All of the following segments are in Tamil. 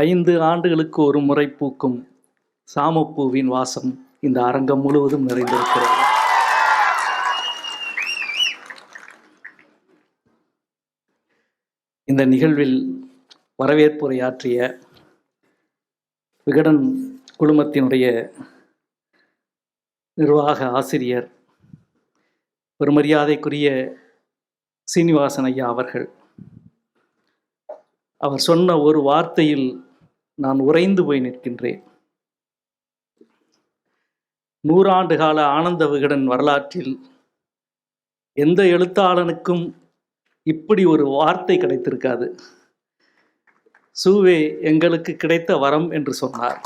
5 ஆண்டுகளுக்கு ஒரு முறை பூக்கும் சாமப்பூவின் வாசம் இந்த அரங்கம் முழுவதும் நிறைந்திருக்கிறது. இந்த நிகழ்வில் வரவேற்புரையாற்றிய விகடன் குழுமத்தினுடைய நிர்வாக ஆசிரியர் பெருமரியாதைக்குரிய சீனிவாசன் ஐயா அவர்கள், அவர் சொன்ன ஒரு வார்த்தையில் நான் உறைந்து போய் நிற்கின்றேன். 100 ஆண்டு கால ஆனந்த விகடன் வரலாற்றில் எந்த எழுத்தாளனுக்கும் இப்படி ஒரு வார்த்தை கிடைத்திருக்காது. சூவே எங்களுக்கு கிடைத்த வரம் என்று சொன்னார்.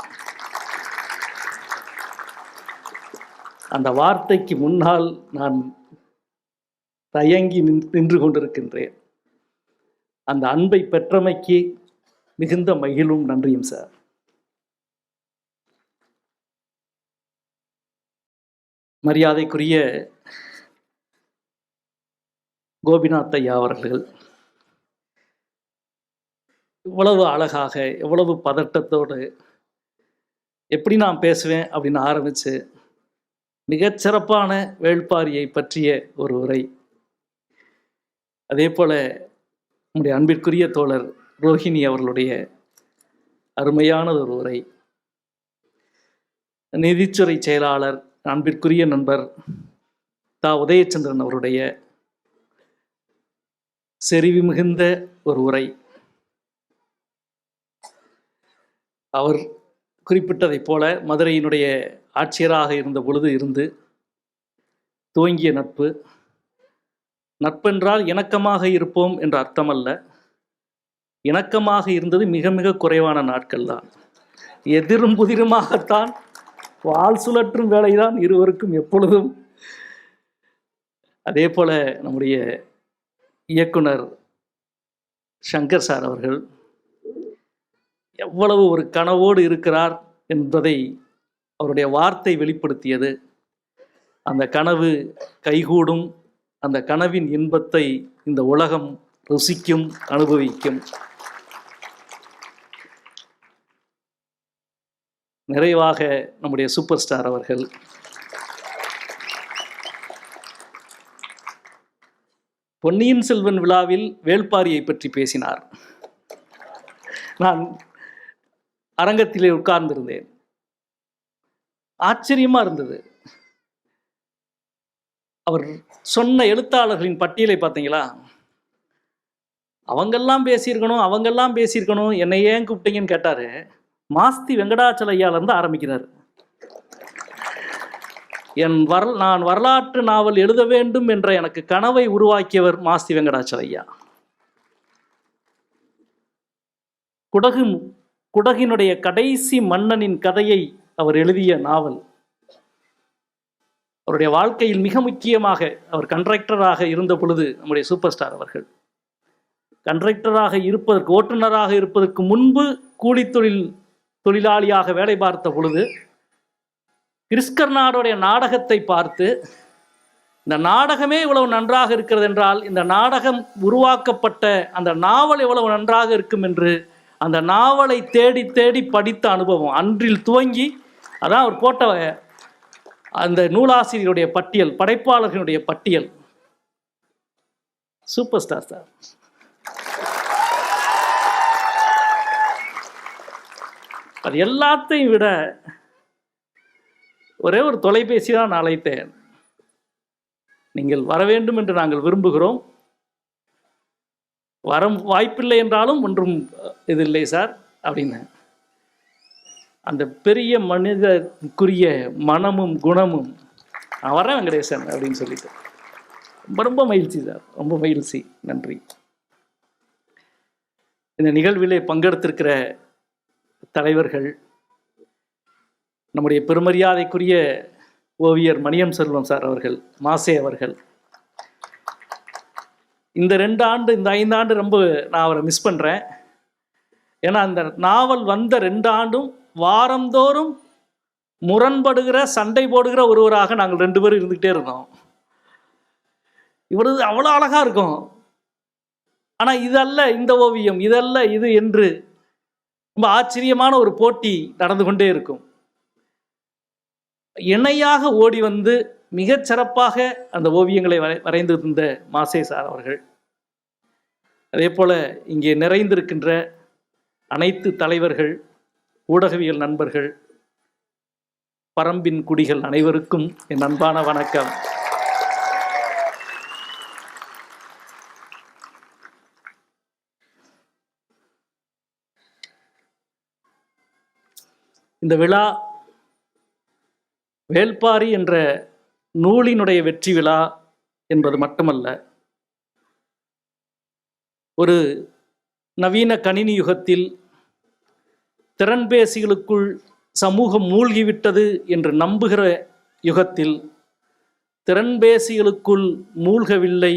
அந்த வார்த்தைக்கு முன்னால் நான் தயங்கி நின்று கொண்டிருக்கின்றேன். அந்த அன்பை பெற்றமைக்கு மிகுந்த மகிழும் நன்றியும் சார். மரியாதைக்குரிய கோபிநாத் ஐயா அவர்கள் இவ்வளவு அழகாக, எவ்வளவு பதட்டத்தோடு எப்படி நான் பேசுவேன் அப்படின்னு ஆரம்பித்து மிகச்சிறப்பான வேள்பாரியை பற்றிய ஒரு உரை, அதே போல நம்முடைய அன்பிற்குரிய தோழர் ரோஹிணி அவர்களுடைய அருமையான ஒரு உரை, நிதித்துறை செயலாளர் அன்பிற்குரிய நண்பர் தா உதயச்சந்திரன் அவருடைய செறிவு மிகுந்த ஒரு உரை, அவர் குறிப்பிட்டதைப் போல மதுரையினுடைய ஆட்சியராக இருந்த பொழுது இருந்து துவங்கிய நட்பு, நட்பென்றால் இணக்கமாக இருப்போம் என்ற அர்த்தமல்ல. இணக்கமாக இருந்தது மிக மிக குறைவான நாட்கள் தான். எதிரும் புதிருமாகத்தான், வால் சுழற்றும் வேலைதான் இருவருக்கும் எப்பொழுதும். அதே போல நம்முடைய இயக்குனர் சங்கர் சார் அவர்கள் எவ்வளவு ஒரு கனவோடு இருக்கிறார் என்பதை அவருடைய வார்த்தை வெளிப்படுத்தியது. அந்த கனவு கைகூடும், அந்த கனவின் இன்பத்தை இந்த உலகம் ருசிக்கும், அனுபவிக்கும். நிறைவாக நம்முடைய சூப்பர் ஸ்டார் அவர்கள் பொன்னியின் செல்வன் விழாவில் வேள்பாரியை பற்றி பேசினார். நான் அரங்கத்திலே உட்கார்ந்திருந்தேன். ஆச்சரியமா இருந்தது. அவர் சொன்ன எழுத்தாளர்களின் பட்டியலை பார்த்தீங்களா? அவங்கெல்லாம் பேசியிருக்கணும், என்னை ஏன் கூப்பிட்டீங்கன்னு கேட்டாரு. மாஸ்தி வெங்கடாச்சலையாலேருந்து ஆரம்பிக்கிறார். நான் வரலாற்று நாவல் எழுத வேண்டும் என்ற எனக்கு கனவை உருவாக்கியவர் மாஸ்தி வெங்கடாச்சலையா. குடகினுடைய கடைசி மன்னனின் கதையை அவர் எழுதிய நாவல். அவருடைய வாழ்க்கையில் மிக முக்கியமாக அவர் கண்ட்ராக்டராக இருந்த பொழுது, நம்முடைய சூப்பர் ஸ்டார் அவர்கள் கண்ட்ராக்டராக இருப்பதற்கு, ஓட்டுநராக இருப்பதற்கு முன்பு கூலி தொழிலாளியாக வேலை பார்த்த பொழுது கிறிஸ்கர்னாடுடைய நாடகத்தை பார்த்து, இந்த நாடகமே இவ்வளவு நன்றாக இருக்கிறது என்றால் இந்த நாடகம் உருவாக்கப்பட்ட அந்த நாவல் எவ்வளவு நன்றாக இருக்கும் என்று அந்த நாவலை தேடி தேடி படித்த அனுபவம் அன்றில் துவங்கி, அதான் அவர் போட்ட அந்த நூலாசிரியருடைய பட்டியல், படைப்பாளர்களுடைய பட்டியல். Super star sir. அது எல்லாத்தையும் விட ஒரே ஒரு தொலைபேசி தான் நான் அழைத்தேன். நீங்கள் வர வேண்டும் என்று நாங்கள் விரும்புகிறோம், வர வாய்ப்பில்லை என்றாலும் ஒன்றும் இதில்லை சார் அப்படின்னு. அந்த பெரிய மனிதனுக்குரிய மனமும் குணமும், நான் வரேன் வெங்கடேசன் அப்படின்னு சொல்லிட்டு ரொம்ப மகிழ்ச்சி சார், ரொம்ப மகிழ்ச்சி. நன்றி. இந்த நிகழ்விலே பங்கெடுத்திருக்கிற தலைவர்கள், நம்முடைய பெருமரியாதைக்குரிய ஓவியர் மணியம் செல்வம் சார் அவர்கள், மாசே அவர்கள், இந்த 2 ஆண்டு, இந்த 5 ஆண்டு ரொம்ப நான் அவரை மிஸ் பண்ணுறேன். ஏன்னா அந்த நாவல் வந்த 2 ஆண்டும் வாரந்தோறும் முரண்படுகிற, சண்டை போடுகிற ஒருவராக நாங்கள் 2 பேரும் இருந்துக்கிட்டே இருந்தோம். இவரது அவ்வளோ அழகாக இருக்கும், ஆனால் இதல்ல இந்த ஓவியம், இதல்ல இது என்று ரொம்ப ஆச்சரியமான ஒரு போட்டி நடந்து கொண்டே இருக்கும். இணையாக ஓடி வந்து மிகச் சிறப்பாக அந்த ஓவியங்களை வரைந்திருந்த மாசே சார் அவர்கள், அதே போல இங்கே நிறைந்திருக்கின்ற அனைத்து தலைவர்கள், ஊடகவியல் நண்பர்கள், பரம்பின் குடிகள் அனைவருக்கும் என் அன்பான வணக்கம். இந்த விழா வேள்பாரி என்ற நூலினுடைய வெற்றி விழா என்பது மட்டுமல்ல, ஒரு நவீன கணினி யுகத்தில் திறன்பேசிகளுக்குள் சமூகம் மூழ்கிவிட்டது என்று நம்புகிற யுகத்தில் திறன்பேசிகளுக்குள் மூழ்கவில்லை,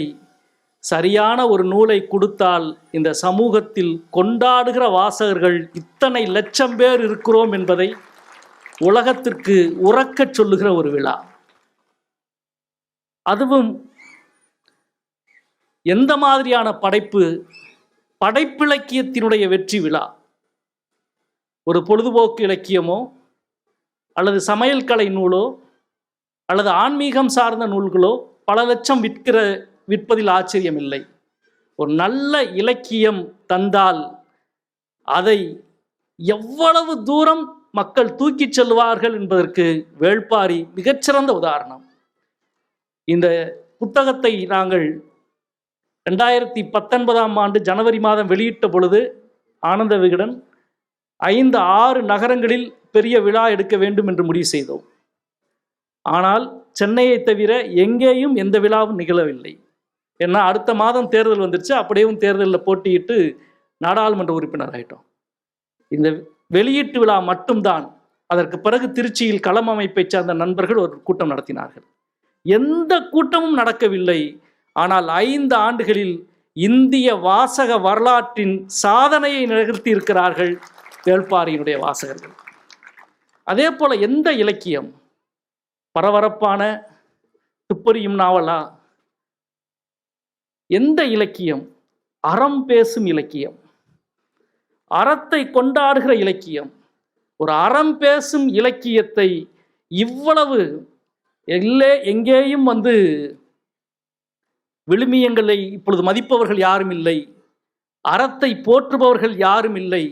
சரியான ஒரு நூலை கொடுத்தால் இந்த சமூகத்தில் கொண்டாடுகிற வாசகர்கள் இத்தனை லட்சம் பேர் இருக்கிறோம் என்பதை உலகத்திற்கு உறக்கச் சொல்லுகிற ஒரு விழா. அதுவும் எந்த மாதிரியான படைப்பு? படைப்பிலக்கியத்தினுடைய வெற்றி விழா. ஒரு பொழுதுபோக்கு இலக்கியமோ அல்லது சமையல் கலை நூலோ அல்லது ஆன்மீகம் சார்ந்த நூல்களோ பல லட்சம் விற்பதில் ஆச்சரியம் இல்லை. ஒரு நல்ல இலக்கியம் தந்தால் அதை எவ்வளவு தூரம் மக்கள் தூக்கிச் செல்வார்கள் என்பதற்கு வேள்பாரி மிகச்சிறந்த உதாரணம். இந்த புத்தகத்தை நாங்கள் 2019ஆம் ஆண்டு ஜனவரி மாதம் வெளியிட்ட பொழுது ஆனந்த விகடன் 5-6 நகரங்களில் பெரிய விழா எடுக்க வேண்டும் என்று முடிவு செய்தோம். ஆனால் சென்னையை தவிர எங்கேயும் எந்த விழாவும் நிகழவில்லை. ஏன்னா அடுத்த மாதம் தேர்தல் வந்துருச்சு. அப்படியும் தேர்தலில் போட்டியிட்டு நாடாளுமன்ற உறுப்பினர் ஆகிட்டோம். இந்த வெளியீட்டு விழா மட்டும்தான். அதற்கு பிறகு திருச்சியில் களம் அமைப்பை சார்ந்த நண்பர்கள் ஒரு கூட்டம் நடத்தினார்கள். எந்த கூட்டமும் நடக்கவில்லை. ஆனால் 5 ஆண்டுகளில் இந்திய வாசக வரலாற்றின் சாதனையை நிகழ்த்தி இருக்கிறார்கள் வேள்பாரியினுடைய வாசகர்கள். அதே போல எந்த இலக்கியம் பரபரப்பான துப்பறியும் நாவலா? எந்த இலக்கியம் அறம் பேசும் இலக்கியம், அறத்தை கொண்டாடுகிற இலக்கியம்? ஒரு அறம் பேசும் இலக்கியத்தை இவ்வளவு எங்கேயும் விழுமியங்களை இப்பொழுது மதிப்பவர்கள் யாரும் இல்லை, அறத்தை போற்றுபவர்கள் யாரும் இல்லை,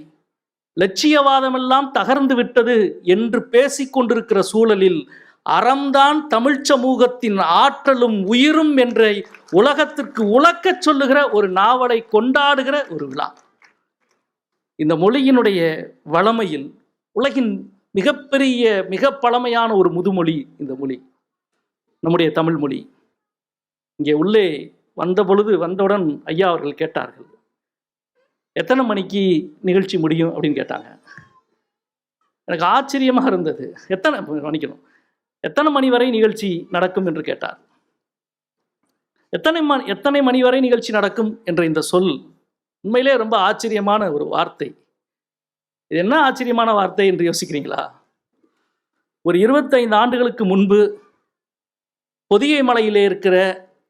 லட்சியவாதமெல்லாம் தகர்ந்து விட்டது என்று பேசிக்கொண்டிருக்கிற சூழலில் அறம்தான் தமிழ் சமூகத்தின் ஆற்றலும் உயிரும் என்ற உலகத்திற்கு உலக்கச் சொல்லுகிற ஒரு நாவலை கொண்டாடுகிற ஒரு விழா. இந்த மொழியினுடைய வளமையில் உலகின் மிகப்பெரிய மிக பழமையான ஒரு முதுமொழி இந்த மொழி, நம்முடைய தமிழ் மொழி. இங்கே உள்ளே வந்தவுடன் ஐயா அவர்கள் கேட்டார்கள், எத்தனை மணிக்கு நிகழ்ச்சி முடியும் அப்படின்னு கேட்டாங்க. எனக்கு ஆச்சரியமாக இருந்தது. எத்தனை மணி வரை நிகழ்ச்சி நடக்கும் என்று கேட்டார். எத்தனை மணி வரை நிகழ்ச்சி நடக்கும் என்ற இந்த சொல் உண்மையிலே ரொம்ப ஆச்சரியமான ஒரு வார்த்தை. இது என்ன ஆச்சரியமான வார்த்தை என்று யோசிக்கிறீங்களா? ஒரு 25 ஆண்டுகளுக்கு முன்பு பொதிகை மலையிலே இருக்கிற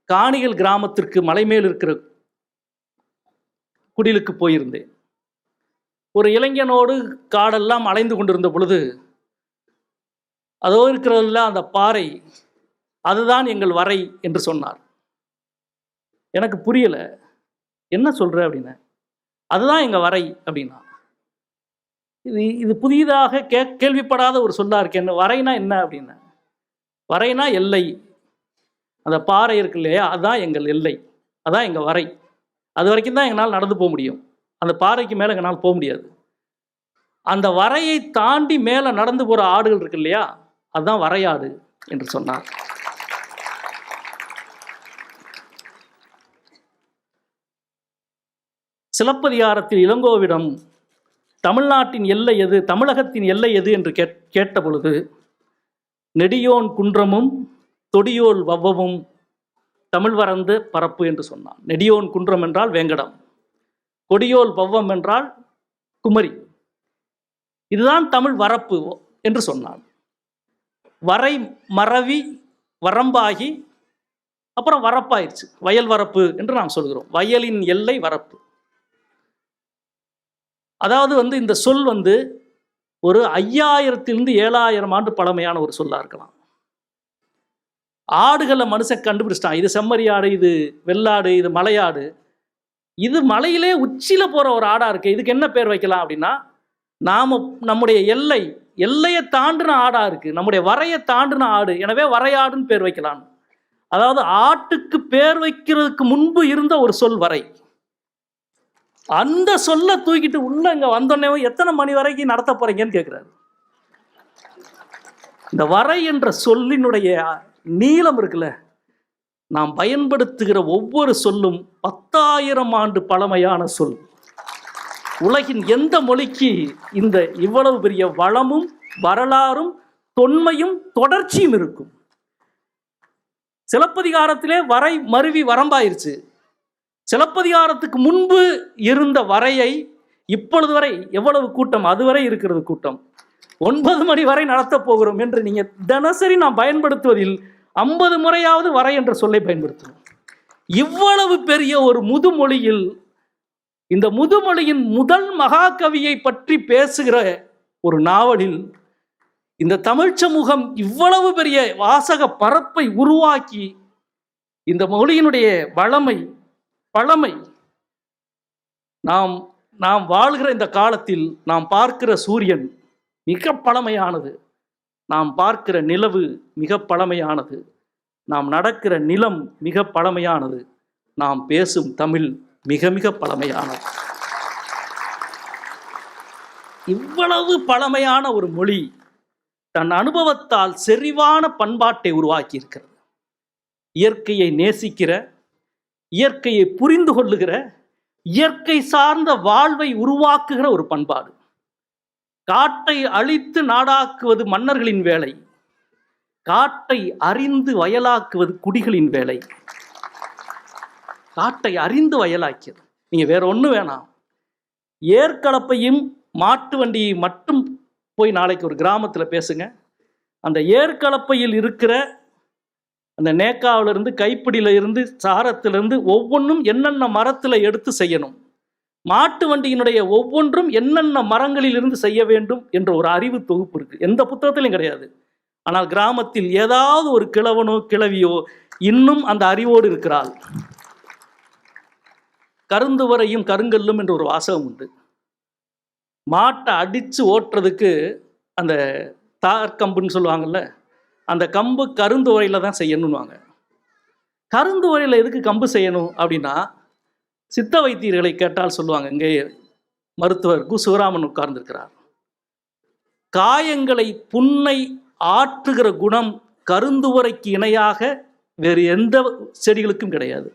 காணிகள் கிராமத்திற்கு மலை மேல் இருக்கிற குடிலுக்கு போயிருந்தேன். ஒரு இளைஞனோடு காடெல்லாம் அலைந்து கொண்டிருந்த பொழுது அதோ இருக்கிறதுல அந்த பாறை, அதுதான் எங்கள் வரை என்று சொன்னார். எனக்கு புரியல, என்ன சொல்ற அப்படின்னா, அதுதான் எங்க வரை அப்படின்னா. இது புதிதாக கேள்விப்படாத ஒரு சொல்லா இருக்கு. என்ன வரைனா என்ன அப்படின்னா, வரைனா எல்லை, அந்த பாறை இருக்கு இல்லையா, அதுதான் எங்கள் எல்லை, அதான் எங்கள் வரை. அது வரைக்கும் தான் எங்களால் நடந்து போக முடியும், அந்த பாறைக்கு மேலே எங்களால் போக முடியாது. அந்த வரையை தாண்டி மேலே நடந்து போகிற ஆடுகள் இருக்கு இல்லையா, அதுதான் வரையாடு என்று சொன்னார். சிலப்பதிகாரத்தில் இளங்கோவிடம் தமிழ்நாட்டின் எல்லை எது, தமிழகத்தின் எல்லை எது என்று கேட்ட பொழுது, நெடியோன் குன்றமும் தொடியோல் வவ்வமும் தமிழ் வரந்து பரப்பு என்று சொன்னான். நெடியோன் குன்றம் என்றால் வேங்கடம், கொடியோல் வவ்வம் என்றால் குமரி, இதுதான் தமிழ் வரப்பு என்று சொன்னான். வரை மறவி வரம்பாகி அப்புறம் வரப்பாயிடுச்சு, வயல் வரப்பு என்று நாம் சொல்கிறோம். வயலின் எல்லை வரப்பு. அதாவது இந்த சொல் ஒரு 5000 7000 ஆண்டு பழமையான ஒரு சொல்லா இருக்கலாம். ஆடுகளை மனுஷன் கண்டுபிடிச்சிட்டான். இது செம்மறி ஆடு, இது வெள்ளாடு, இது மலையாடு. இது மலையிலே உச்சியில போற ஒரு ஆடா இருக்கு. இதுக்கு என்ன பேர் வைக்கலாம் அப்படின்னா, நம்முடைய எல்லையை தாண்டின ஆடா இருக்கு. நம்முடைய வரையை தாண்டின ஆடு. எனவே வரையாடுன்னு பேர் வைக்கலாம். அதாவது ஆட்டுக்கு பேர் வைக்கிறதுக்கு முன்பு இருந்த ஒரு சொல் வரை. அந்த சொல்ல தூக்கிட்டு உள்ள இங்க வந்தோடனே எத்தனை மணி வரைக்கும் நடத்த போறீங்கன்னு கேட்கிறாரு. இந்த வரை என்ற சொல்லினுடைய நீளம் இருக்குல்ல, நாம் பயன்படுத்துகிற ஒவ்வொரு சொல்லும் 10,000 ஆண்டு பழமையான சொல். உலகின் எந்த மொழிக்கு இவ்வளவு பெரிய வளமும் வரலாறும் தொன்மையும் தொடர்ச்சியும் இருக்கும்? சிலப்பதிகாரத்திலே வரை மருவி வரம்பாயிருச்சு. சிலப்பதிகாரத்துக்கு முன்பு இருந்த வரையை இப்பொழுது வரை எவ்வளவு கூட்டம், அதுவரை இருக்கிறது கூட்டம். 9 மணி வரை நடத்த போகிறோம் என்று நீங்க தினசரி நாம் பயன்படுத்துவதில் 50 முறையாவது வரை என்ற சொல்லை பயன்படுத்தணும். இவ்வளவு பெரிய ஒரு முதுமொழியில் இந்த முதுமொழியின் முதல் மகாகவியை பற்றி பேசுகிற ஒரு நாவலில் இந்த தமிழ் சமூகம் இவ்வளவு பெரிய வாசக பரப்பை உருவாக்கி இந்த மொழியினுடைய பழமை நாம் வாழ்கிற இந்த காலத்தில் நாம் பார்க்கிற சூரியன் மிக பழமையானது, நாம் பார்க்கிற நிலவு மிக பழமையானது, நாம் நடக்கிற நிலம் மிக பழமையானது, நாம் பேசும் தமிழ் மிக மிக பழமையானது. இவ்வளவு பழமையான ஒரு மொழி தன் அனுபவத்தால் செறிவான பண்பாட்டை உருவாக்கி இருக்கிறது. இயற்கையை நேசிக்கிற, இயற்கையை புரிந்து கொள்ளுகிற, இயற்கை சார்ந்த வாழ்வை உருவாக்குகிற ஒரு பண்பாடு. காட்டை அழித்து நாடாக்குவது மன்னர்களின் வேலை, காட்டை அறிந்து வயலாக்குவது குடிகளின் வேலை. காட்டை அறிந்து வயலாக்கியது. நீங்க வேற ஒண்ணு வேணாம், ஏற்கலப்பையும் மாட்டு வண்டியை மட்டும் போய் நாளைக்கு ஒரு கிராமத்துல பேசுங்க. அந்த ஏற்கலப்பையில் இருக்கிற அந்த நேக்காவிலிருந்து, கைப்பிடியில இருந்து, சாரத்திலிருந்து ஒவ்வொன்றும் என்னென்ன மரத்துல எடுத்து செய்யணும், மாட்டு வண்டியினுடைய ஒவ்வொன்றும் என்னென்ன மரங்களில் இருந்து செய்ய வேண்டும் என்ற ஒரு அறிவு தொகுப்பு இருக்கு. எந்த புத்தகத்திலும் கிடையாது. ஆனால் கிராமத்தில் ஏதாவது ஒரு கிழவனோ கிழவியோ இன்னும் அந்த அறிவோடு இருக்கிறாள். கருந்துவரையும் கருங்கல்லும் என்ற ஒரு வாசகம் உண்டு. மாட்டை அடித்து ஓட்டுறதுக்கு அந்த தார்கம்புன்னு சொல்லுவாங்கல்ல, அந்த கம்பு கருந்து உரையில் தான் செய்யணும்னுவாங்க. கருந்து உரையில் எதுக்கு கம்பு செய்யணும் அப்படின்னா, சித்த வைத்தியர்களை கேட்டால் சொல்லுவாங்க. இங்கே மருத்துவர் கு சிவராமன் உட்கார்ந்திருக்கிறார். காயங்களை புண்ணை ஆற்றுகிற குணம் கருந்துவரைக்கு இணையாக வேறு எந்த செடிகளுக்கும் கிடையாது.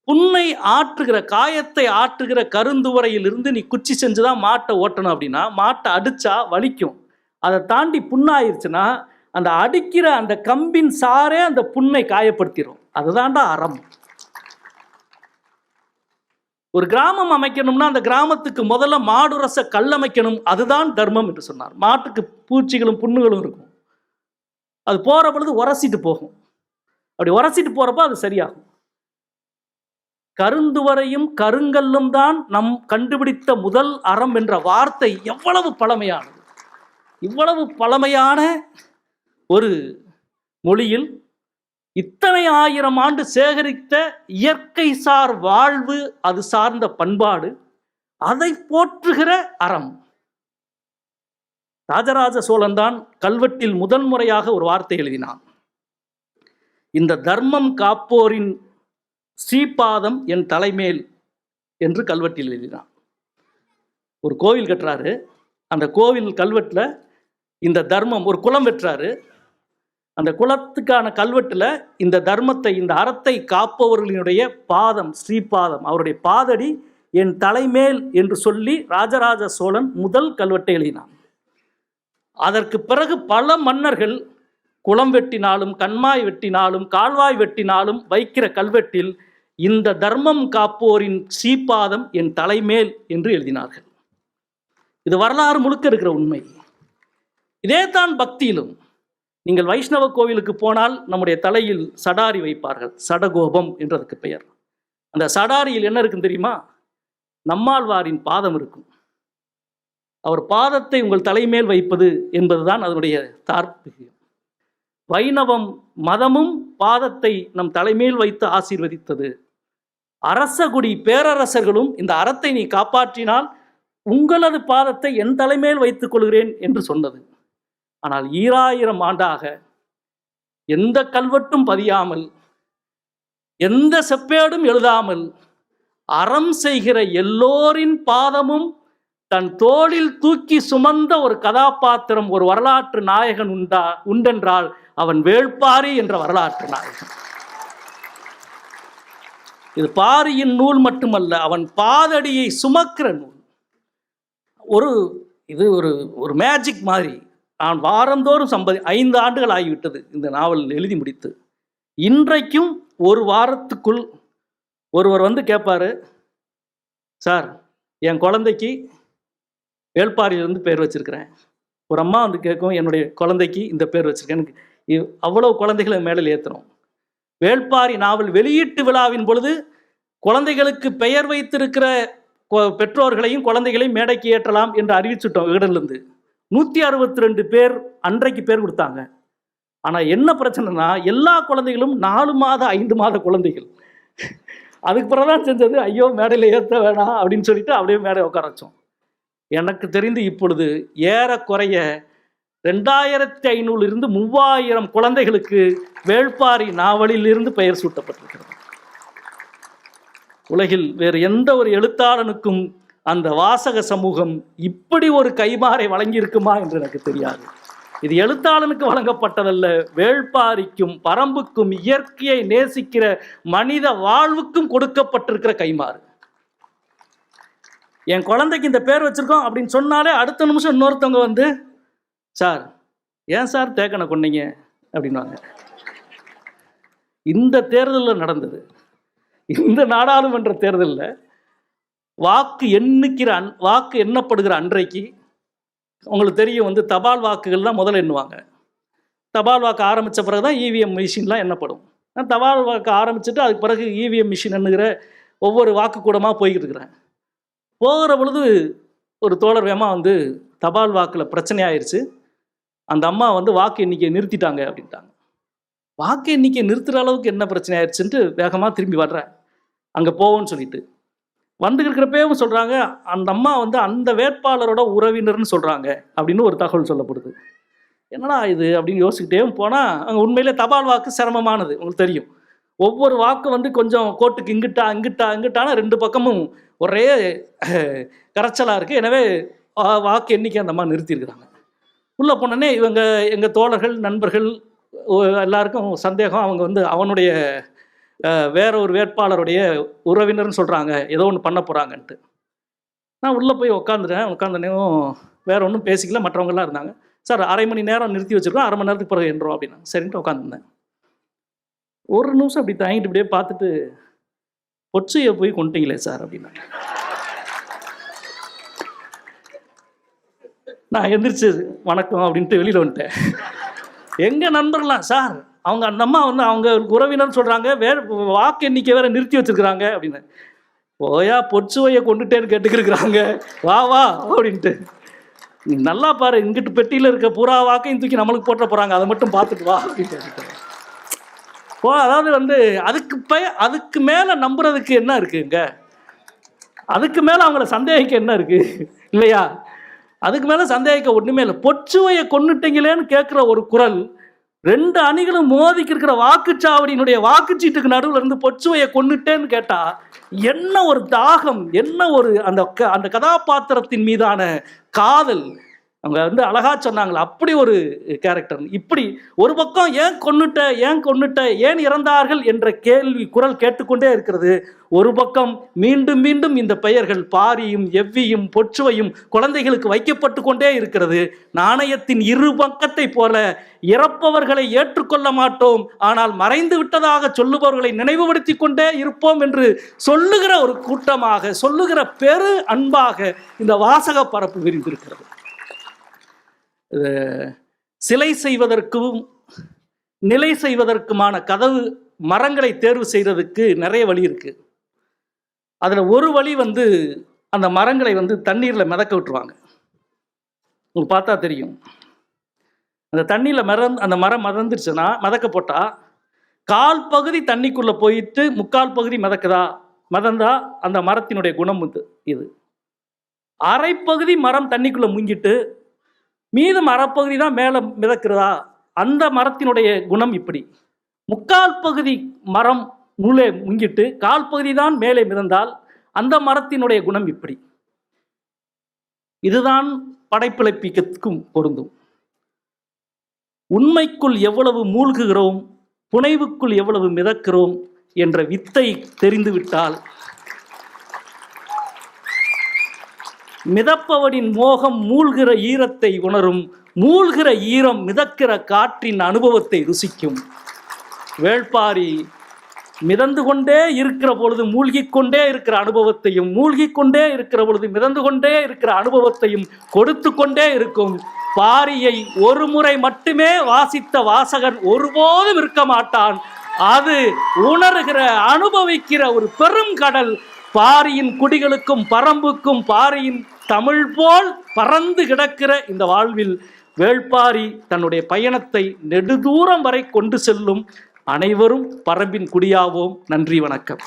புண்ணை ஆற்றுகிற, காயத்தை ஆற்றுகிற கருந்துவரையில் இருந்து நீ குச்சி செஞ்சுதான் மாட்டை ஓட்டணும் அப்படின்னா, மாட்டை அடிச்சா வலிக்கும். அதை தாண்டி புண்ணாயிருச்சுன்னா அந்த அடிக்கிற அந்த கம்பின் சாரே அந்த புண்ணை காயப்படுத்திடும். அதுதான்டா அறம். ஒரு கிராமம் அமைக்கணும்னா அந்த கிராமத்துக்கு முதல்ல மாடுரச கல்லமைக்கணும். அதுதான் தர்மம் என்று சொன்னார். மாட்டுக்கு பூச்சிகளும் புண்ணுகளும் இருக்கும். அது போற பொழுது உரசிட்டு போகும். அப்படி உரசிட்டு போறப்ப அது சரியாகும். கருந்துவரையும் கருங்கல்லும் தான் நம் கண்டுபிடித்த முதல் அறம் என்ற வார்த்தை எவ்வளவு பழமையானது. இவ்வளவு பழமையான ஒரு மொழியில் இத்தனை 1000 ஆண்டு சேகரித்த இயற்கை சார் வாழ்வு, அது சார்ந்த பண்பாடு, அதை போற்றுகிற அறம். ராஜராஜ சோழன் தான் கல்வெட்டில் முதல் முறையாக ஒரு வார்த்தை எழுதினான். இந்த தர்மம் காப்போரின் ஸ்ரீபாதம் என் தலைமேல் என்று கல்வெட்டில் எழுதினான். ஒரு கோவில் கட்டுறாரு. அந்த கோவில் கல்வெட்டில் இந்த தர்மம், ஒரு குளம் வெட்டுறாரு. அந்த குலத்துக்கான கல்வெட்டில் இந்த தர்மத்தை, இந்த அறத்தை காப்பவர்களினுடைய பாதம், ஸ்ரீபாதம், அவருடைய பாதடி என் தலைமேல் என்று சொல்லி ராஜராஜ சோழன் முதல் கல்வெட்டை எழுதினான். அதற்கு பிறகு பல மன்னர்கள் குளம் வெட்டினாலும், கண்மாய் வெட்டினாலும், கால்வாய் வெட்டினாலும் வைக்கிற கல்வெட்டில் இந்த தர்மம் காப்போரின் ஸ்ரீபாதம் என் தலைமேல் என்று எழுதினார்கள். இது வரலாறு முழுக்க இருக்கிற உண்மை. இதே தான் பக்தியிலும். நீங்கள் வைஷ்ணவ கோவிலுக்கு போனால் நம்முடைய தலையில் சடாரி வைப்பார்கள். சடகோபம் என்றதுக்கு பெயர். அந்த சடாரியில் என்ன இருக்குன்னு தெரியுமா? நம்மாழ்வாரின் பாதம் இருக்கும். அவர் பாதத்தை உங்கள் தலைமேல் வைப்பது என்பதுதான் அதனுடைய தாற்பயம். வைணவம் மதமும் பாதத்தை நம் தலைமேல் வைத்து ஆசீர்வதித்தது. அரசகுடி பேரரசர்களும் இந்த அறத்தை நீ காப்பாற்றினால் உங்களது பாதத்தை என் தலைமேல் வைத்துக் கொள்கிறேன் என்று சொன்னது. ஆனால் 2000 ஆண்டாக எந்த கல்வெட்டும் பதியாமல், எந்த செப்பேடும் எழுதாமல், அறம் செய்கிற எல்லோரின் பாதமும் தன் தோளில் தூக்கி சுமந்த ஒரு கதாபாத்திரம், ஒரு வரலாற்று நாயகன் உண்டென்றால் அவன் வேள்பாரி என்ற வரலாற்று நாயகன். இது பாரியின் நூல் மட்டுமல்ல, அவன் பாதடியை சுமக்கிற நூல். இது ஒரு மேஜிக் மாதிரி. நான் வாரந்தோறும் 5 ஆண்டுகள் ஆகிவிட்டது இந்த நாவல் எழுதி முடித்து. இன்றைக்கும் ஒரு வாரத்துக்குள் ஒருவர் வந்து கேட்பாரு, சார் என் குழந்தைக்கு வேள்பாரியிலிருந்து பேர் வச்சிருக்கிறேன். ஒரு அம்மா வந்து கேட்கும், என்னுடைய குழந்தைக்கு இந்த பேர் வச்சிருக்கேன். எனக்கு அவ்வளவு குழந்தைகளை மேலே ஏற்றுறோம். வேள்பாரி நாவல் வெளியீட்டு விழாவின் பொழுது குழந்தைகளுக்கு பெயர் வைத்திருக்கிற பெற்றோர்களையும் குழந்தைகளையும் மேடைக்கு ஏற்றலாம் என்று அறிவிச்சுட்டோம். இடன்லேருந்து 162 பேர் அன்றைக்கு பேர் கொடுத்தாங்க. ஆனால் என்ன பிரச்சனைனா, எல்லா குழந்தைகளும் 4 மாத 5 மாத குழந்தைகள். அதுக்கு பிறகுதான் செஞ்சது, ஐயோ மேடையில் ஏற்ற வேணாம் அப்படின்னு சொல்லிட்டு அப்படியே மேடை உட்கார வச்சோம். எனக்கு தெரிந்து இப்பொழுது ஏறக்குறைய 2500 இருந்து 3000 குழந்தைகளுக்கு வேள்பாரி நாவலில் இருந்து பெயர் சூட்டப்பட்டிருக்கிறது. உலகில் வேறு எந்த ஒரு எழுத்தாளனுக்கும் அந்த வாசக சமூகம் இப்படி ஒரு கைமாறை வழங்கியிருக்குமா என்று எனக்கு தெரியாது. இது எழுத்தாளனுக்கு வழங்கப்பட்டதல்ல, வேள்பாரிக்கும் பரம்புக்கும் இயற்கையை நேசிக்கிற மனித வாழ்வுக்கும் கொடுக்கப்பட்டிருக்கிற கைமாறு. என் குழந்தைக்கு இந்த பேர் வச்சிருக்கோம் அப்படின்னு சொன்னாலே அடுத்த நிமிஷம் இன்னொருத்தவங்க வந்து, சார் ஏன் சார் தேக்கனை கொண்டீங்க அப்படின்வாங்க. இந்த தேர்தலில் நடந்தது, இந்த நாடாளுமன்ற தேர்தலில் வாக்கு எண்ணப்படுகிற அன்றைக்கு உங்களுக்கு தெரியும், வந்து தபால் வாக்குகள்லாம் முதல்ல எண்ணுவாங்க. தபால் வாக்கு ஆரம்பித்த பிறகு தான் இவிஎம் மிஷின்லாம் எண்ணப்படும். நான் தபால் வாக்கு ஆரம்பிச்சுட்டு அதுக்கு பிறகு இவிஎம் மிஷின் எண்ணுகிற ஒவ்வொரு வாக்கு கூடமாக போய்கிட்டு இருக்கிறேன். போகிற பொழுது ஒரு தோழர் வேமா வந்து, தபால் வாக்கில் பிரச்சனை ஆயிடுச்சு, அந்த அம்மா வந்து வாக்கு எண்ணிக்கையை நிறுத்திட்டாங்க அப்படின்ட்டாங்க. வாக்கு எண்ணிக்கையை நிறுத்துகிற அளவுக்கு என்ன பிரச்சனை ஆயிடுச்சுன்ட்டு வேகமாக திரும்பி வர்றேன். அங்கே போவோன்னு சொல்லிட்டு வந்து இருக்கிறப்பவும் சொல்கிறாங்க, அந்த அம்மா வந்து அந்த வேட்பாளரோட உறவினர்னு சொல்கிறாங்க அப்படின்னு ஒரு தகவல் சொல்லப்படுது. என்னடா இது அப்படின்னு யோசிக்கிட்டே போனால், அங்கே உண்மையிலே தபால் வாக்கு சிரமமானது. உங்களுக்கு தெரியும், ஒவ்வொரு வாக்கு வந்து கொஞ்சம் கோட்டுக்கு இங்கிட்டானா 2 பக்கமும் ஒரே கரைச்சலாக இருக்குது. எனவே வாக்கு எண்ணிக்கை அந்த அம்மா நிறுத்தியிருக்கிறாங்க. உள்ளே போனோடனே இவங்க எங்கள் தோழர்கள் நண்பர்கள் எல்லாருக்கும் சந்தேகம், அவங்க வந்து அவனுடைய வேற ஒரு வேட்பாளருடைய உறவினர்னு சொல்கிறாங்க, ஏதோ ஒன்று பண்ண போகிறாங்கன்ட்டு. நான் உள்ளே போய் உட்காந்துனேவும் வேற ஒன்றும் பேசிக்கல. மற்றவங்களாம் இருந்தாங்க. சார் 1/2 மணி நேரம் நிறுத்தி வச்சுருக்கோம், 1/2 மணி நேரத்துக்கு பிறகு என்றோம் அப்படின்னா சரின்ட்டு உட்காந்துருந்தேன். ஒரு நிமிஷம் அப்படி தாங்கிட்டு இப்படியே பார்த்துட்டு, பொச்சையை போய் கொண்டுட்டீங்களே சார் அப்படின்னா. நான் எந்திரிச்சு வணக்கம் அப்படின்ட்டு வெளியில் வந்துட்டேன். எங்கள் நண்பர்களாம், சார் அவங்க அந்த அம்மா வந்து அவங்க உறவினர்னு சொல்கிறாங்க, வாக்கு எண்ணிக்கை வேற நிறுத்தி வச்சுருக்குறாங்க அப்படின்னு. போயா பொச்சுவையை கொண்டுட்டேன்னு கேட்டுக்கிருக்கிறாங்க, வா அப்படின்ட்டு. நீ நல்லா பாரு, இங்கிட்டு பெட்டியில் இருக்க பூரா வாக்கையும் தூக்கி நம்மளுக்கு போட்ட போகிறாங்க, அதை மட்டும் பார்த்துட்டு வா அப்படின்னு. அதாவது வந்து அதுக்கு மேலே நம்புறதுக்கு என்ன இருக்குங்க? அதுக்கு மேலே அவங்கள சந்தேகிக்க என்ன இருக்கு இல்லையா? அதுக்கு மேலே சந்தேகிக்க ஒன்றுமே இல்லை. பொச்சுவையை கொண்டுட்டீங்களேன்னு கேட்குற ஒரு குரல், 2 அணிகளும் மோதிக்கு இருக்கிற வாக்குச்சாவடியினுடைய வாக்குச்சீட்டுக்கு நடுவில் இருந்து பொச்சுவையை கொண்டுட்டேன்னு கேட்டால் என்ன ஒரு தாகம், என்ன ஒரு அந்த கதாபாத்திரத்தின் மீதான காதல். அவங்க வந்து அழகா சொன்னாங்களா, அப்படி ஒரு கேரக்டர். இப்படி ஒரு பக்கம் ஏன் கொன்னுட்ட ஏன் இறந்தார்கள் என்ற குரல் கேட்டுக்கொண்டே இருக்கிறது. ஒரு பக்கம் மீண்டும் மீண்டும் இந்த பெயர்கள் பாரியும் எவ்வியும் பொச்சுவையும் குழந்தைகளுக்கு வைக்கப்பட்டு கொண்டே இருக்கிறது. நாணயத்தின் 2 பக்கத்தை போல இறப்பவர்களை ஏற்றுக்கொள்ள மாட்டோம், ஆனால் மறைந்து விட்டதாக சொல்லுபவர்களை நினைவுபடுத்தி கொண்டே இருப்போம் என்று சொல்லுகிற ஒரு கூட்டமாக, சொல்லுகிற பெரு அன்பாக இந்த வாசக பரப்பு விரிந்திருக்கிறது. சிலை செய்வதற்கும் நிலை செய்வதற்குமான கதவு மரங்களை தேர்வு செய்வதற்கு நிறைய வழி இருக்கு. அதில் ஒரு வழி வந்து அந்த மரங்களை வந்து தண்ணீரில் மிதக்க விட்டுருவாங்க. உங்களுக்கு பார்த்தா தெரியும். அந்த தண்ணியில் அந்த மரம் மிதந்துருச்சுன்னா, மிதக்க போட்டால் கால் பகுதி தண்ணிக்குள்ளே போயிட்டு முக்கால் பகுதி மிதந்தா அந்த மரத்தினுடைய குணம் இது. அரைப்பகுதி மரம் தண்ணிக்குள்ளே முங்கிட்டு மீதம் அரைப்பகுதி தான் மேலே மிதக்கிறதா, அந்த மரத்தினுடைய குணம் இப்படி. முக்கால் பகுதி மரம் உள்ளே முங்கிட்டு கால் பகுதி தான் மேலே மிதந்தால் அந்த மரத்தினுடைய குணம் இப்படி. இதுதான் படைப்பிழப்பிக்கும் பொருந்தும். உண்மைக்குள் எவ்வளவு மூழ்குகிறோம், புனைவுக்குள் எவ்வளவு மிதக்கிறோம் என்ற வித்தை தெரிந்துவிட்டால் மிதப்பவனின் மோகம் மூழ்கிற ஈரத்தை உணரும், மூழ்கிற ஈரம் மிதக்கிற காற்றின் அனுபவத்தை ருசிக்கும். வேள்பாரி மிதந்து கொண்டே இருக்கிற பொழுது மூழ்கிக்கொண்டே இருக்கிற அனுபவத்தையும், மூழ்கிக்கொண்டே இருக்கிற பொழுது மிதந்து கொண்டே இருக்கிற அனுபவத்தையும் கொடுத்து கொண்டே இருக்கும். பாரியை ஒரு முறை மட்டுமே வாசித்த வாசகன் ஒருபோதும் இருக்க மாட்டான். அது உணர்கிற, அனுபவிக்கிற ஒரு பெரும் கடல். பாரியின் குடிகளுக்கும் பரம்புக்கும் பாரியின் தமிழ் போல் பறந்து கிடக்கிற இந்த வாழ்வில் வேள்பாரி தன்னுடைய பயணத்தை நெடுதூரம் வரை கொண்டு செல்லும். அனைவரும் பரம்பின் குடியாவோம். நன்றி, வணக்கம்.